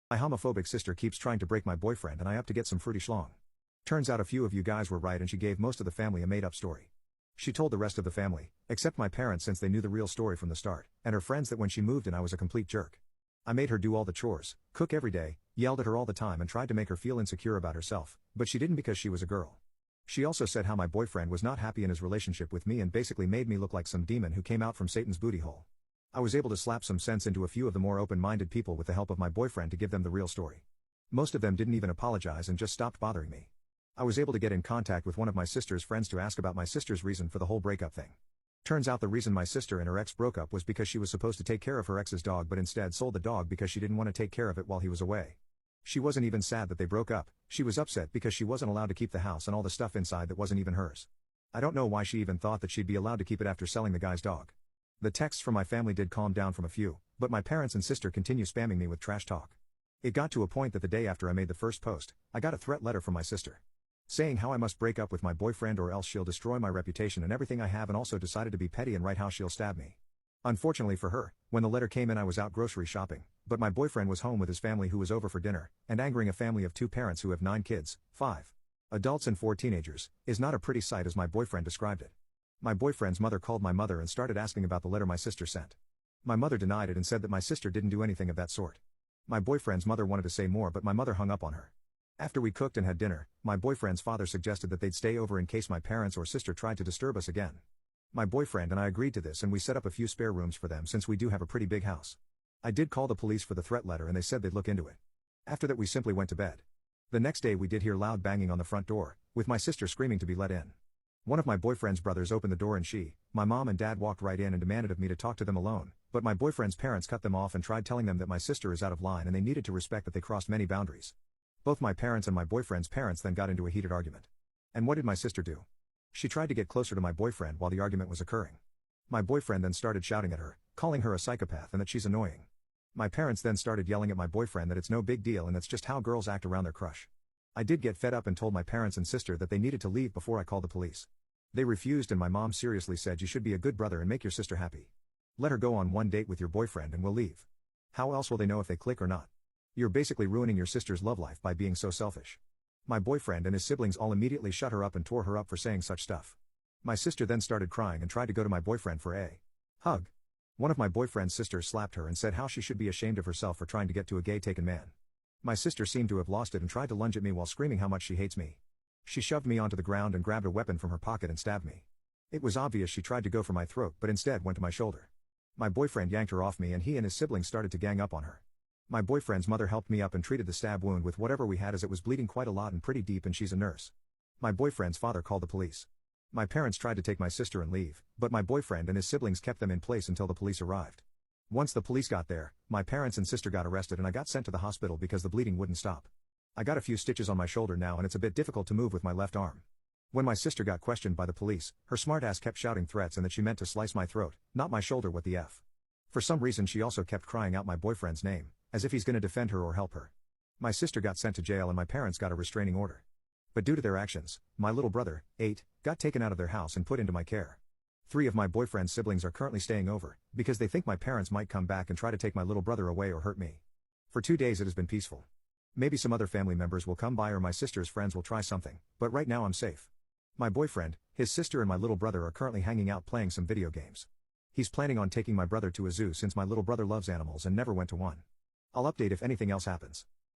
My homophobic sister keeps trying to break my boyfriend and I up to get some fruity schlong. Turns out a few of you guys were right and she gave most of the family a made-up story. She told the rest of the family, except my parents since they knew the real story from the start, and her friends that when she moved in I was a complete jerk. I made her do all the chores, cook every day, yelled at her all the time and tried to make her feel insecure about herself, but she didn't because she was a girl. She also said how my boyfriend was not happy in his relationship with me and basically made me look like some demon who came out from Satan's booty hole. I was able to slap some sense into a few of the more open-minded people with the help of my boyfriend to give them the real story. Most of them didn't even apologize and just stopped bothering me. I was able to get in contact with one of my sister's friends to ask about my sister's reason for the whole breakup thing. Turns out the reason my sister and her ex broke up was because she was supposed to take care of her ex's dog but instead sold the dog because she didn't want to take care of it while he was away. She wasn't even sad that they broke up, she was upset because she wasn't allowed to keep the house and all the stuff inside that wasn't even hers. I don't know why she even thought that she'd be allowed to keep it after selling the guy's dog. The texts from my family did calm down from a few, but my parents and sister continue spamming me with trash talk. It got to a point that the day after I made the first post, I got a threat letter from my sister, saying how I must break up with my boyfriend or else she'll destroy my reputation and everything I have, and also decided to be petty and write how she'll stab me. Unfortunately for her, when the letter came in I was out grocery shopping, but my boyfriend was home with his family who was over for dinner, and angering a family of 2 parents who have 9 kids, 5 adults and 4 teenagers, is not a pretty sight as my boyfriend described it. My boyfriend's mother called my mother and started asking about the letter my sister sent. My mother denied it and said that my sister didn't do anything of that sort. My boyfriend's mother wanted to say more but my mother hung up on her. After we cooked and had dinner, my boyfriend's father suggested that they'd stay over in case my parents or sister tried to disturb us again. My boyfriend and I agreed to this and we set up a few spare rooms for them since we do have a pretty big house. I did call the police for the threat letter and they said they'd look into it. After that we simply went to bed. The next day we did hear loud banging on the front door, with my sister screaming to be let in. One of my boyfriend's brothers opened the door and my mom and dad walked right in and demanded of me to talk to them alone, but my boyfriend's parents cut them off and tried telling them that my sister is out of line and they needed to respect that they crossed many boundaries. Both my parents and my boyfriend's parents then got into a heated argument. And what did my sister do? She tried to get closer to my boyfriend while the argument was occurring. My boyfriend then started shouting at her, calling her a psychopath and that she's annoying. My parents then started yelling at my boyfriend that it's no big deal and that's just how girls act around their crush. I did get fed up and told my parents and sister that they needed to leave before I called the police. They refused and my mom seriously said you should be a good brother and make your sister happy. Let her go on one date with your boyfriend and we'll leave. How else will they know if they click or not? You're basically ruining your sister's love life by being so selfish. My boyfriend and his siblings all immediately shut her up and tore her up for saying such stuff. My sister then started crying and tried to go to my boyfriend for a hug. One of my boyfriend's sisters slapped her and said how she should be ashamed of herself for trying to get to a gay-taken man. My sister seemed to have lost it and tried to lunge at me while screaming how much she hates me. She shoved me onto the ground and grabbed a weapon from her pocket and stabbed me. It was obvious she tried to go for my throat but instead went to my shoulder. My boyfriend yanked her off me and he and his siblings started to gang up on her. My boyfriend's mother helped me up and treated the stab wound with whatever we had as it was bleeding quite a lot and pretty deep and she's a nurse. My boyfriend's father called the police. My parents tried to take my sister and leave, but my boyfriend and his siblings kept them in place until the police arrived. Once the police got there, my parents and sister got arrested and I got sent to the hospital because the bleeding wouldn't stop. I got a few stitches on my shoulder now and it's a bit difficult to move with my left arm. When my sister got questioned by the police, her smartass kept shouting threats and that she meant to slice my throat, not my shoulder. What the F? For some reason she also kept crying out my boyfriend's name, as if he's gonna defend her or help her. My sister got sent to jail and my parents got a restraining order. But due to their actions, my little brother, 8, got taken out of their house and put into my care. 3 of my boyfriend's siblings are currently staying over, because they think my parents might come back and try to take my little brother away or hurt me. For 2 days it has been peaceful. Maybe some other family members will come by or my sister's friends will try something, but right now I'm safe. My boyfriend, his sister and my little brother are currently hanging out playing some video games. He's planning on taking my brother to a zoo since my little brother loves animals and never went to one. I'll update if anything else happens.